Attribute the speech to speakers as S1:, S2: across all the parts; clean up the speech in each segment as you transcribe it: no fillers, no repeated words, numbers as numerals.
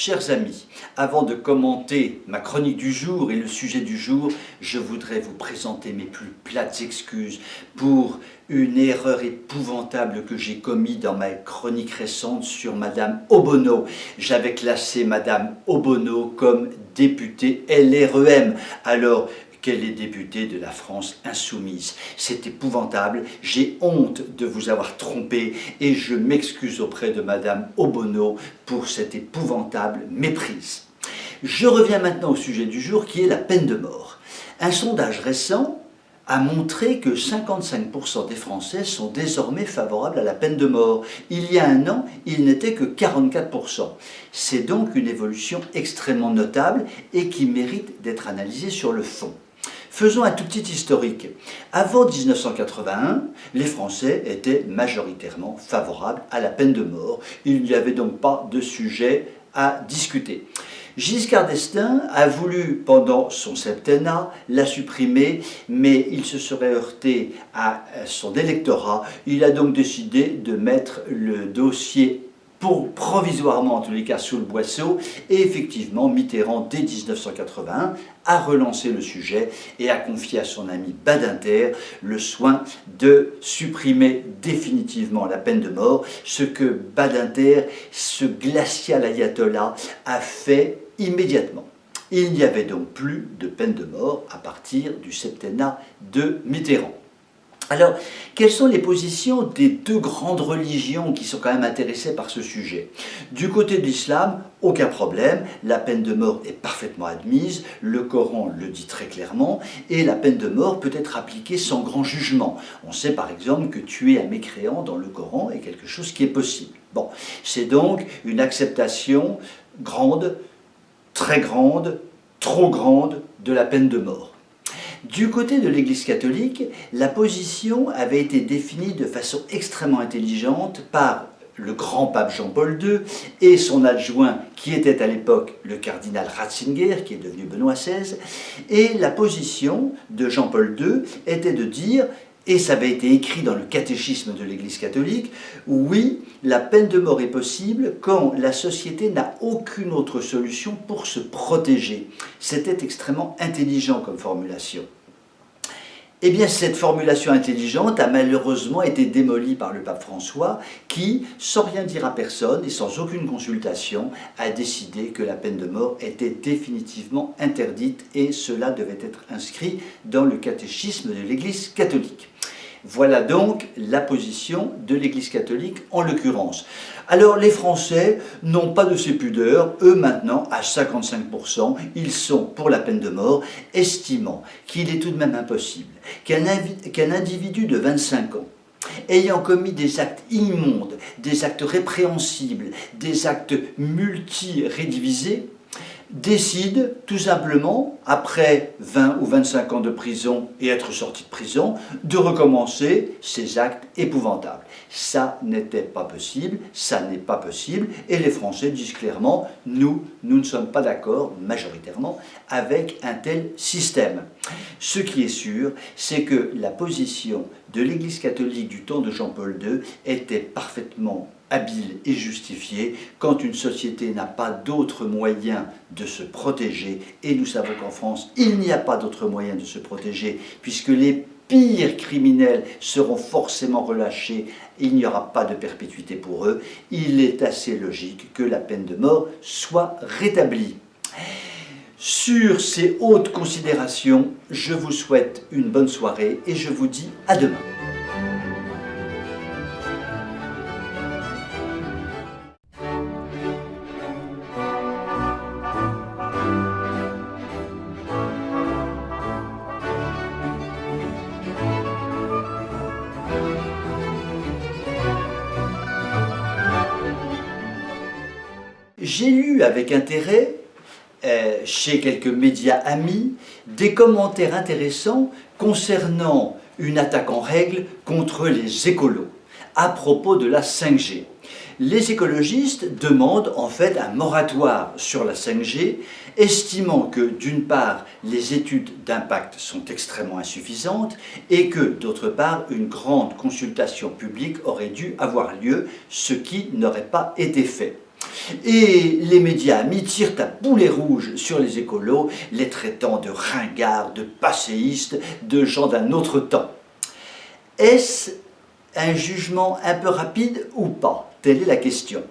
S1: Chers amis, avant de commenter ma chronique du jour et le sujet du jour, je voudrais vous présenter mes plus plates excuses pour une erreur épouvantable que j'ai commise dans ma chronique récente sur Madame Obono. J'avais classé Madame Obono comme députée LREM, alors qu'elle est députée de la France insoumise. C'est épouvantable, j'ai honte de vous avoir trompé et je m'excuse auprès de Madame Obono pour cette épouvantable méprise. Je reviens maintenant au sujet du jour qui est la peine de mort. Un sondage récent a montré que 55% des Français sont désormais favorables à la peine de mort. Il y a un an, il n'était que 44%. C'est donc une évolution extrêmement notable et qui mérite d'être analysée sur le fond. Faisons un tout petit historique. Avant 1981, les Français étaient majoritairement favorables à la peine de mort. Il n'y avait donc pas de sujet à discuter. Giscard d'Estaing a voulu, pendant son septennat, la supprimer, mais il se serait heurté à son électorat. Il a donc décidé de mettre le dossier provisoirement en tous les cas sous le boisseau, et effectivement Mitterrand dès 1981 a relancé le sujet et a confié à son ami Badinter le soin de supprimer définitivement la peine de mort, ce que Badinter, ce glacial ayatollah, a fait immédiatement. Il n'y avait donc plus de peine de mort à partir du septennat de Mitterrand. Alors, quelles sont les positions des deux grandes religions qui sont quand même intéressées par ce sujet? Du côté de l'islam, aucun problème, la peine de mort est parfaitement admise, le Coran le dit très clairement, et la peine de mort peut être appliquée sans grand jugement. On sait par exemple que tuer un mécréant dans le Coran est quelque chose qui est possible. Bon, c'est donc une acceptation grande, très grande, trop grande de la peine de mort. Du côté de l'Église catholique, la position avait été définie de façon extrêmement intelligente par le grand pape Jean-Paul II et son adjoint qui était à l'époque le cardinal Ratzinger, qui est devenu Benoît XVI. Et la position de Jean-Paul II était de dire, et ça avait été écrit dans le catéchisme de l'Église catholique, oui, la peine de mort est possible quand la société n'a aucune autre solution pour se protéger. C'était extrêmement intelligent comme formulation. Eh bien, cette formulation intelligente a malheureusement été démolie par le pape François qui, sans rien dire à personne et sans aucune consultation, a décidé que la peine de mort était définitivement interdite et cela devait être inscrit dans le catéchisme de l'Église catholique. Voilà donc la position de l'Église catholique en l'occurrence. Alors les Français n'ont pas de ces pudeurs, eux maintenant à 55%, ils sont pour la peine de mort, estimant qu'il est tout de même impossible qu'un individu de 25 ans, ayant commis des actes immondes, des actes répréhensibles, des actes multi-rédivisés, décide tout simplement, après 20 ou 25 ans de prison et être sorti de prison, de recommencer ces actes épouvantables. Ça n'était pas possible, ça n'est pas possible, et les Français disent clairement, nous ne sommes pas d'accord, majoritairement, avec un tel système. Ce qui est sûr, c'est que la position de l'Église catholique du temps de Jean-Paul II était parfaitement habile et justifié quand une société n'a pas d'autre moyen de se protéger, et nous savons qu'en France, il n'y a pas d'autre moyen de se protéger, puisque les pires criminels seront forcément relâchés, il n'y aura pas de perpétuité pour eux, il est assez logique que la peine de mort soit rétablie. Sur ces hautes considérations, je vous souhaite une bonne soirée et je vous dis à demain. J'ai lu avec intérêt, chez quelques médias amis, des commentaires intéressants concernant une attaque en règle contre les écolos, à propos de la 5G. Les écologistes demandent en fait un moratoire sur la 5G, estimant que d'une part, les études d'impact sont extrêmement insuffisantes et que d'autre part, une grande consultation publique aurait dû avoir lieu, ce qui n'aurait pas été fait. Et les médias amis tirent à boulet rouge sur les écolos, les traitant de ringards, de passéistes, de gens d'un autre temps. Est-ce un jugement un peu rapide ou pas? Telle est la question.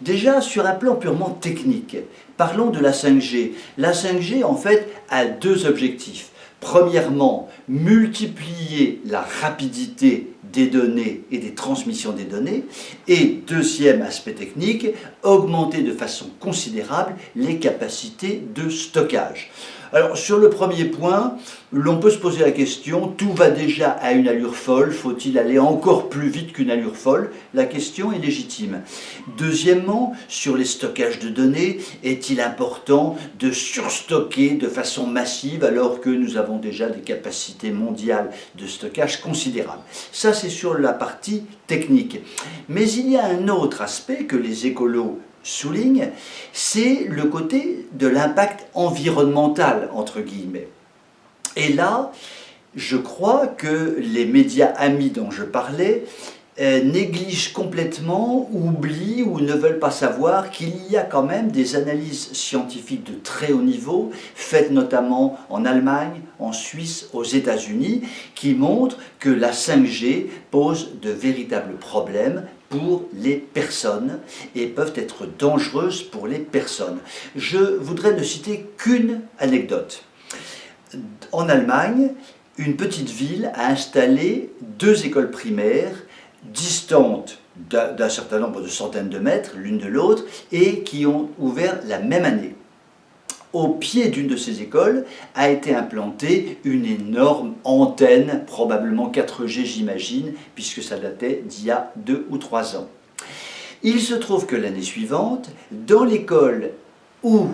S1: Déjà, sur un plan purement technique, parlons de la 5G. La 5G, en fait, a deux objectifs. Premièrement, multiplier la rapidité des données et des transmissions des données. Et deuxième aspect technique, augmenter de façon considérable les capacités de stockage. Alors sur le premier point, l'on peut se poser la question, tout va déjà à une allure folle, faut-il aller encore plus vite qu'une allure folle? La question est légitime. Deuxièmement, sur les stockages de données, est-il important de surstocker de façon massive alors que nous avons déjà des capacités mondiales de stockage considérables? Ça c'est sur la partie technique. Mais il y a un autre aspect que les écolos souligne, c'est le côté de l'impact environnemental, entre guillemets. Et là, je crois que les médias amis dont je parlais négligent complètement, oublient ou ne veulent pas savoir qu'il y a quand même des analyses scientifiques de très haut niveau, faites notamment en Allemagne, en Suisse, aux États-Unis, qui montrent que la 5G pose de véritables problèmes pour les personnes et peuvent être dangereuses pour les personnes. Je voudrais ne citer qu'une anecdote. En Allemagne, une petite ville a installé 2 écoles primaires distantes d'un certain nombre de centaines de mètres l'une de l'autre et qui ont ouvert la même année. Au pied d'une de ces écoles a été implantée une énorme antenne, probablement 4G j'imagine, puisque ça datait d'il y a 2 ou 3 ans. Il se trouve que l'année suivante, dans l'école où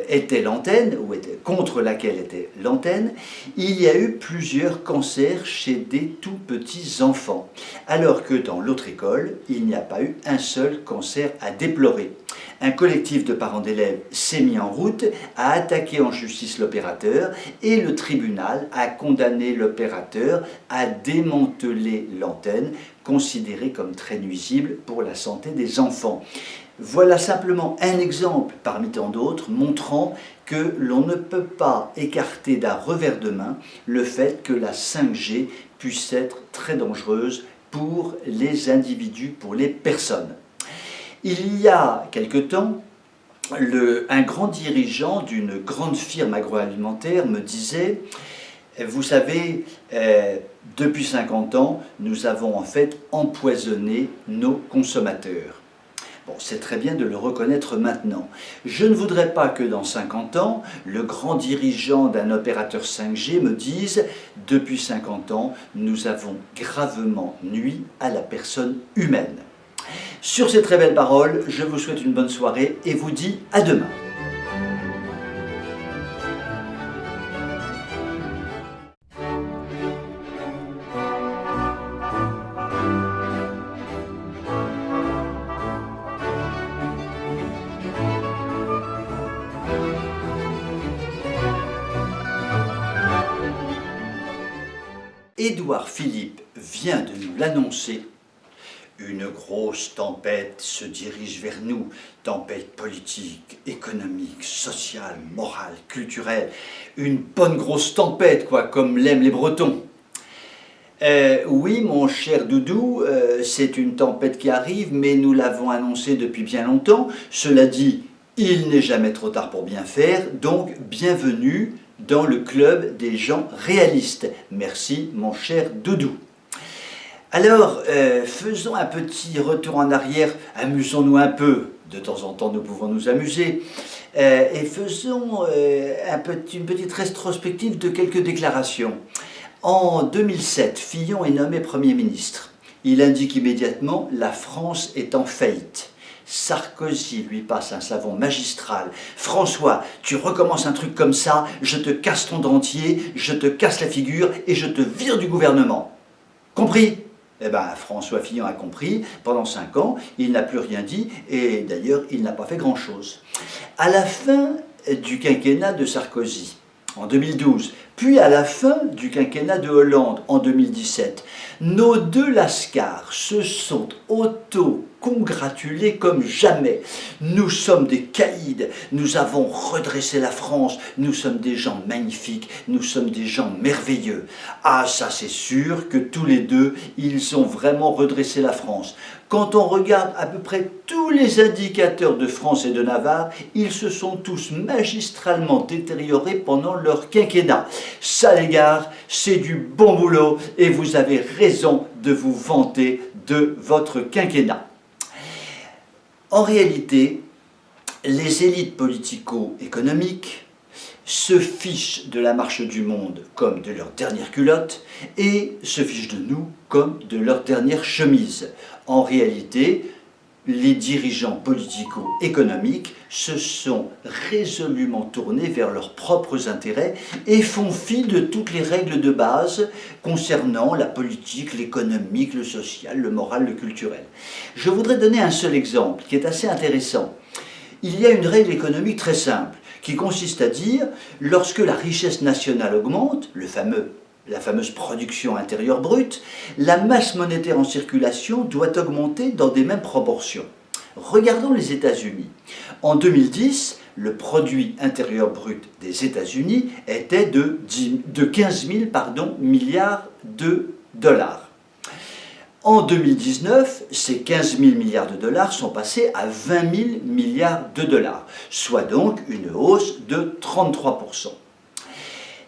S1: était l'antenne, contre laquelle était l'antenne, il y a eu plusieurs cancers chez des tout petits enfants, alors que dans l'autre école, il n'y a pas eu un seul cancer à déplorer. Un collectif de parents d'élèves s'est mis en route, a attaqué en justice l'opérateur et le tribunal a condamné l'opérateur à démanteler l'antenne, considérée comme très nuisible pour la santé des enfants. Voilà simplement un exemple parmi tant d'autres montrant que l'on ne peut pas écarter d'un revers de main le fait que la 5G puisse être très dangereuse pour les individus, pour les personnes. Il y a quelque temps, un grand dirigeant d'une grande firme agroalimentaire me disait « Vous savez, depuis 50 ans, nous avons en fait empoisonné nos consommateurs. » Bon, c'est très bien de le reconnaître maintenant. Je ne voudrais pas que dans 50 ans, le grand dirigeant d'un opérateur 5G me dise « Depuis 50 ans, nous avons gravement nui à la personne humaine. » Sur ces très belles paroles, je vous souhaite une bonne soirée et vous dis à demain. Édouard Philippe vient de nous l'annoncer. Une grosse tempête se dirige vers nous, tempête politique, économique, sociale, morale, culturelle. Une bonne grosse tempête, quoi, comme l'aiment les Bretons. Oui, mon cher Doudou, c'est une tempête qui arrive, mais nous l'avons annoncé depuis bien longtemps. Cela dit, il n'est jamais trop tard pour bien faire, donc bienvenue dans le club des gens réalistes. Merci, mon cher Doudou. Alors, faisons un petit retour en arrière, amusons-nous un peu, de temps en temps nous pouvons nous amuser, et faisons une petite rétrospective de quelques déclarations. En 2007, Fillon est nommé Premier ministre. Il indique immédiatement « La France est en faillite ». Sarkozy lui passe un savon magistral. « François, tu recommences un truc comme ça, je te casse ton dentier, je te casse la figure et je te vire du gouvernement. » Compris ? Eh bien, François Fillon a compris, pendant 5 ans, il n'a plus rien dit, et d'ailleurs, il n'a pas fait grand-chose. À la fin du quinquennat de Sarkozy, en 2012, puis à la fin du quinquennat de Hollande, en 2017, nos deux lascars se sont congratuler comme jamais. Nous sommes des caïds, nous avons redressé la France, nous sommes des gens magnifiques, nous sommes des gens merveilleux. Ah, ça c'est sûr que tous les deux, ils ont vraiment redressé la France. Quand on regarde à peu près tous les indicateurs de France et de Navarre, ils se sont tous magistralement détériorés pendant leur quinquennat. Ça les gars, c'est du bon boulot et vous avez raison de vous vanter de votre quinquennat. En réalité, les élites politico-économiques se fichent de la marche du monde comme de leur dernière culotte et se fichent de nous comme de leur dernière chemise. En réalité, les dirigeants politico-économiques se sont résolument tournés vers leurs propres intérêts et font fi de toutes les règles de base concernant la politique, l'économique, le social, le moral, le culturel. Je voudrais donner un seul exemple qui est assez intéressant. Il y a une règle économique très simple qui consiste à dire, lorsque la richesse nationale augmente, la fameuse production intérieure brute, la masse monétaire en circulation doit augmenter dans des mêmes proportions. Regardons les États-Unis. En 2010, le produit intérieur brut des États-Unis était de 15 000 milliards de dollars. En 2019, ces 15 000 milliards de dollars sont passés à 20 000 milliards de dollars, soit donc une hausse de 33%.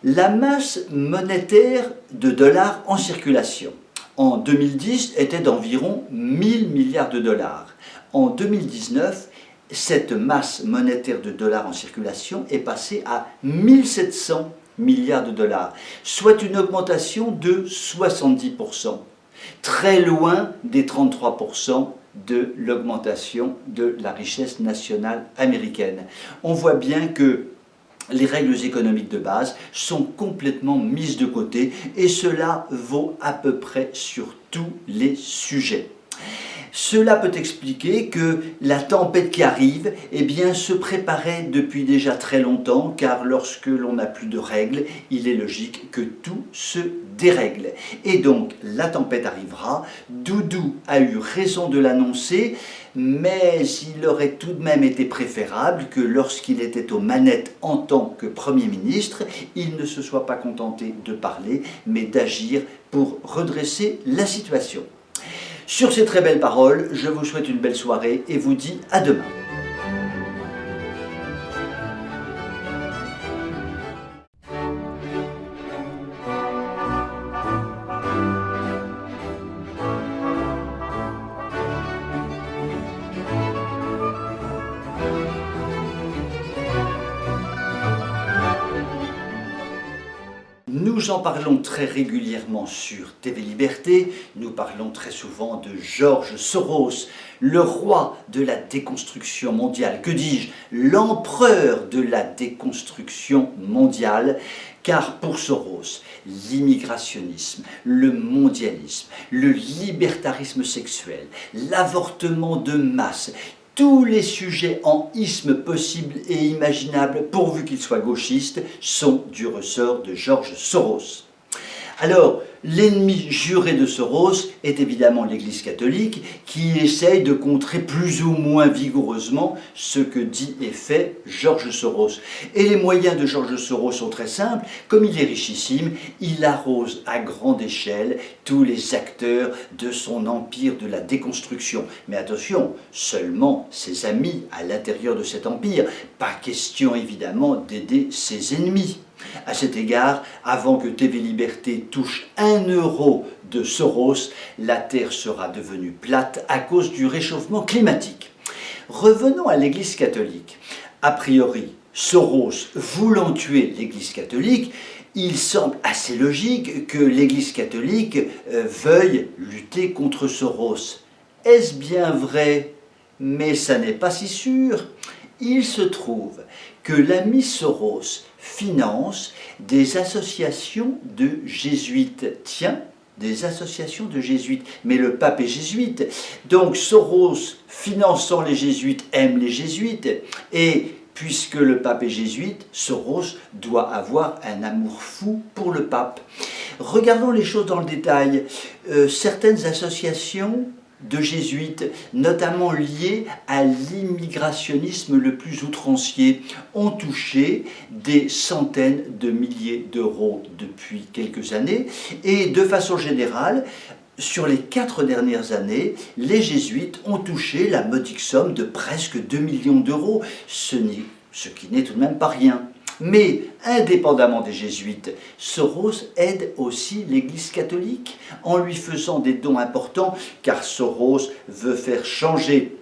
S1: La masse monétaire de dollars en circulation en 2010 était d'environ 1 000 milliards de dollars. En 2019, cette masse monétaire de dollars en circulation est passée à 1 700 milliards de dollars, soit une augmentation de 70%. Très loin des 33% de l'augmentation de la richesse nationale américaine. On voit bien que les règles économiques de base sont complètement mises de côté et cela vaut à peu près sur tous les sujets. Cela peut expliquer que la tempête qui arrive se préparait depuis déjà très longtemps, car lorsque l'on n'a plus de règles, il est logique que tout se dérègle. Et donc la tempête arrivera, Doudou a eu raison de l'annoncer, mais il aurait tout de même été préférable que lorsqu'il était aux manettes en tant que Premier ministre, il ne se soit pas contenté de parler, mais d'agir pour redresser la situation. Sur ces très belles paroles, je vous souhaite une belle soirée et vous dis à demain. Nous en parlons très régulièrement sur TV Liberté, nous parlons très souvent de George Soros, le roi de la déconstruction mondiale, que dis-je, l'empereur de la déconstruction mondiale, car pour Soros, l'immigrationnisme, le mondialisme, le libertarisme sexuel, l'avortement de masse, tous les sujets en isme possibles et imaginables, pourvu qu'ils soient gauchistes, sont du ressort de George Soros. Alors, l'ennemi juré de Soros est évidemment l'Église catholique, qui essaye de contrer plus ou moins vigoureusement ce que dit et fait George Soros. Et les moyens de George Soros sont très simples. Comme il est richissime, il arrose à grande échelle tous les acteurs de son empire de la déconstruction. Mais attention, seulement ses amis à l'intérieur de cet empire. Pas question évidemment d'aider ses ennemis. À cet égard, avant que TV Liberté touche 1 euro de Soros, la Terre sera devenue plate à cause du réchauffement climatique. Revenons à l'Église catholique. A priori, Soros voulant tuer l'Église catholique, il semble assez logique que l'Église catholique veuille lutter contre Soros. Est-ce bien vrai? Mais ça n'est pas si sûr. Il se trouve que l'ami Soros finance des associations de jésuites. Tiens, des associations de jésuites. Mais le pape est jésuite. Donc Soros, finançant les jésuites, aime les jésuites. Et puisque le pape est jésuite, Soros doit avoir un amour fou pour le pape. Regardons les choses dans le détail. Certaines associations de jésuites, notamment liés à l'immigrationnisme le plus outrancier, ont touché des centaines de milliers d'euros depuis quelques années. Et de façon générale, sur les 4 dernières années, les jésuites ont touché la modique somme de presque 2 millions d'euros, ce qui n'est tout de même pas rien. Mais, indépendamment des jésuites, Soros aide aussi l'Église catholique en lui faisant des dons importants, car Soros veut faire changer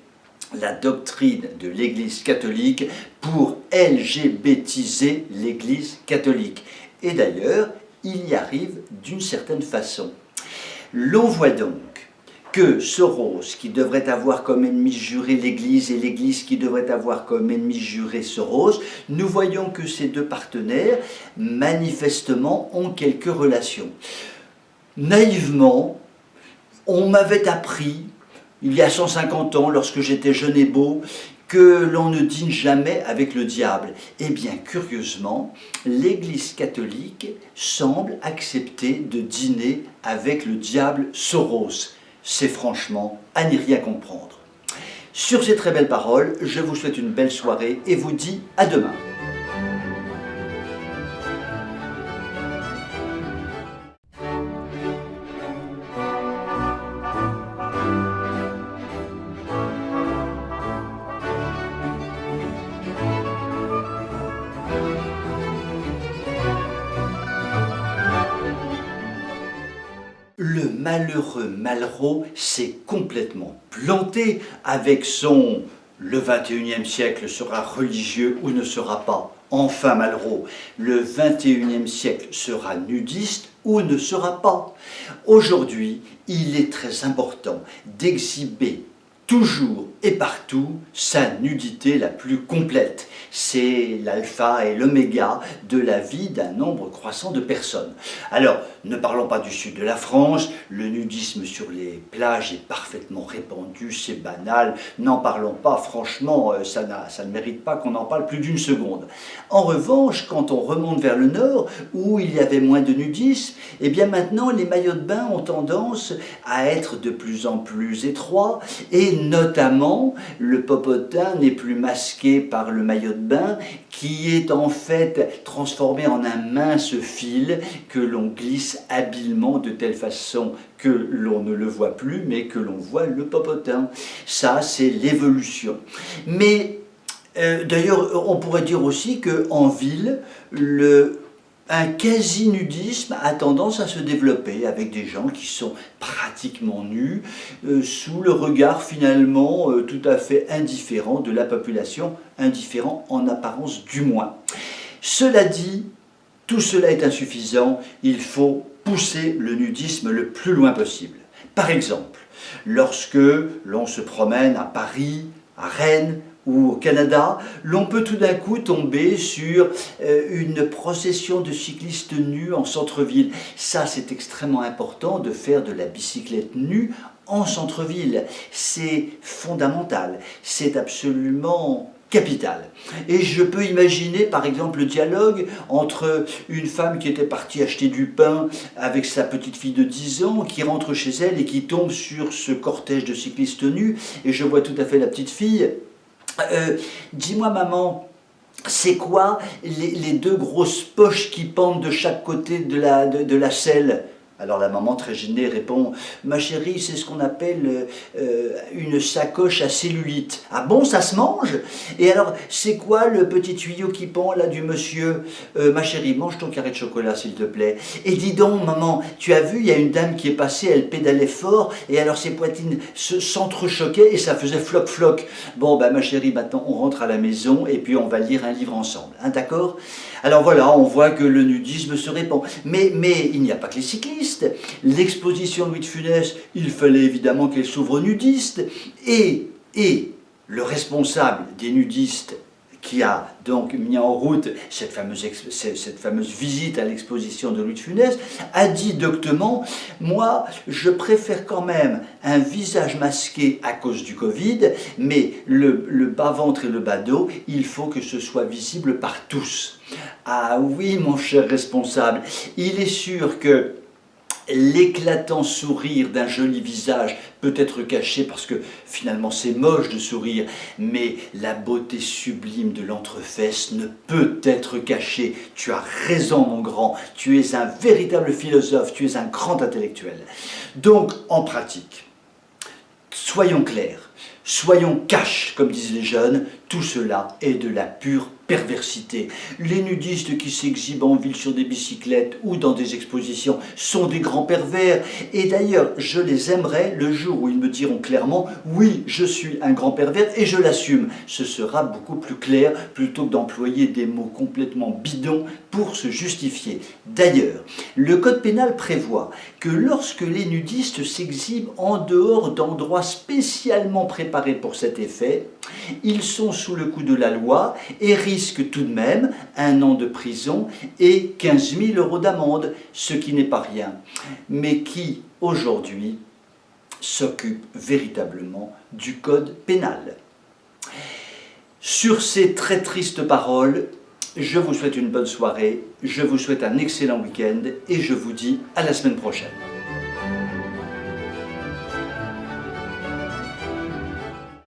S1: la doctrine de l'Église catholique pour LGBTiser l'Église catholique. Et d'ailleurs, il y arrive d'une certaine façon. L'on voit donc que Soros, qui devrait avoir comme ennemi juré l'Église, et l'Église qui devrait avoir comme ennemi juré Soros, nous voyons que ces deux partenaires, manifestement, ont quelques relations. Naïvement, on m'avait appris, il y a 150 ans, lorsque j'étais jeune et beau, que l'on ne dîne jamais avec le diable. Eh bien, curieusement, l'Église catholique semble accepter de dîner avec le diable Soros. C'est franchement à n'y rien comprendre. Sur ces très belles paroles, je vous souhaite une belle soirée et vous dis à demain. Le malheureux Malraux s'est complètement planté avec son « le 21e siècle sera religieux ou ne sera pas ». Enfin Malraux, le 21e siècle sera nudiste ou ne sera pas. Aujourd'hui, il est très important d'exhiber toujours et partout sa nudité la plus complète. C'est l'alpha et l'oméga de la vie d'un nombre croissant de personnes. Alors, ne parlons pas du sud de la France, le nudisme sur les plages est parfaitement répandu, c'est banal, n'en parlons pas, franchement, ça ne mérite pas qu'on en parle plus d'une seconde. En revanche, quand on remonte vers le nord, où il y avait moins de nudisme, eh bien maintenant les maillots de bain ont tendance à être de plus en plus étroits, et notamment le popotin n'est plus masqué par le maillot de bain qui est en fait transformé en un mince fil que l'on glisse habilement de telle façon que l'on ne le voit plus mais que l'on voit le popotin. Ça, c'est l'évolution. Mais d'ailleurs, on pourrait dire aussi qu'en ville, un quasi-nudisme a tendance à se développer avec des gens qui sont pratiquement nus, sous le regard finalement tout à fait indifférent de la population, indifférent en apparence du moins. Cela dit, tout cela est insuffisant, il faut pousser le nudisme le plus loin possible. Par exemple, lorsque l'on se promène à Paris, à Rennes, ou au Canada, l'on peut tout d'un coup tomber sur une procession de cyclistes nus en centre-ville. Ça, c'est extrêmement important de faire de la bicyclette nue en centre-ville. C'est fondamental, c'est absolument capital. Et je peux imaginer par exemple le dialogue entre une femme qui était partie acheter du pain avec sa petite fille de 10 ans, qui rentre chez elle et qui tombe sur ce cortège de cyclistes nus, et je vois tout à fait la petite fille. Dis-moi maman, c'est quoi les deux grosses poches qui pendent de chaque côté de la selle ? Alors la maman très gênée répond « Ma chérie, c'est ce qu'on appelle une sacoche à cellulite. »« Ah bon, ça se mange ? Et alors, c'est quoi le petit tuyau qui pend là du monsieur ? Ma chérie, mange ton carré de chocolat s'il te plaît. Et dis donc maman, tu as vu, il y a une dame qui est passée, elle pédalait fort, et alors ses poitrines s'entrechoquaient et ça faisait floc-floc. Bon, ben ma chérie, maintenant on rentre à la maison et puis on va lire un livre ensemble. Hein, d'accord ? Alors voilà, on voit que le nudisme se répand. Mais il n'y a pas que les cyclistes. L'exposition de Louis de Funès, il fallait évidemment qu'elle s'ouvre aux nudistes. Et le responsable des nudistes qui a donc mis en route cette fameuse visite à l'exposition de Louis de Funès, a dit doctement « Moi, je préfère quand même un visage masqué à cause du Covid, mais le bas-ventre et le bas dos, il faut que ce soit visible par tous. » Ah oui, mon cher responsable, il est sûr que l'éclatant sourire d'un joli visage peut être caché parce que finalement c'est moche de sourire, mais la beauté sublime de l'entrefesse ne peut être cachée. Tu as raison mon grand, tu es un véritable philosophe, tu es un grand intellectuel. Donc en pratique, soyons clairs, soyons cash comme disent les jeunes, tout cela est de la pure perversité. Les nudistes qui s'exhibent en ville sur des bicyclettes ou dans des expositions sont des grands pervers. Et d'ailleurs, je les aimerais le jour où ils me diront clairement « Oui, je suis un grand pervers et je l'assume ». Ce sera beaucoup plus clair plutôt que d'employer des mots complètement bidons pour se justifier. D'ailleurs, le code pénal prévoit que lorsque les nudistes s'exhibent en dehors d'endroits spécialement préparés pour cet effet, ils sont sous le coup de la loi et risquent tout de même 1 an de prison et 15 000 € d'amende, ce qui n'est pas rien, mais qui, aujourd'hui, s'occupe véritablement du code pénal. Sur ces très tristes paroles, je vous souhaite une bonne soirée, je vous souhaite un excellent week-end et je vous dis à la semaine prochaine.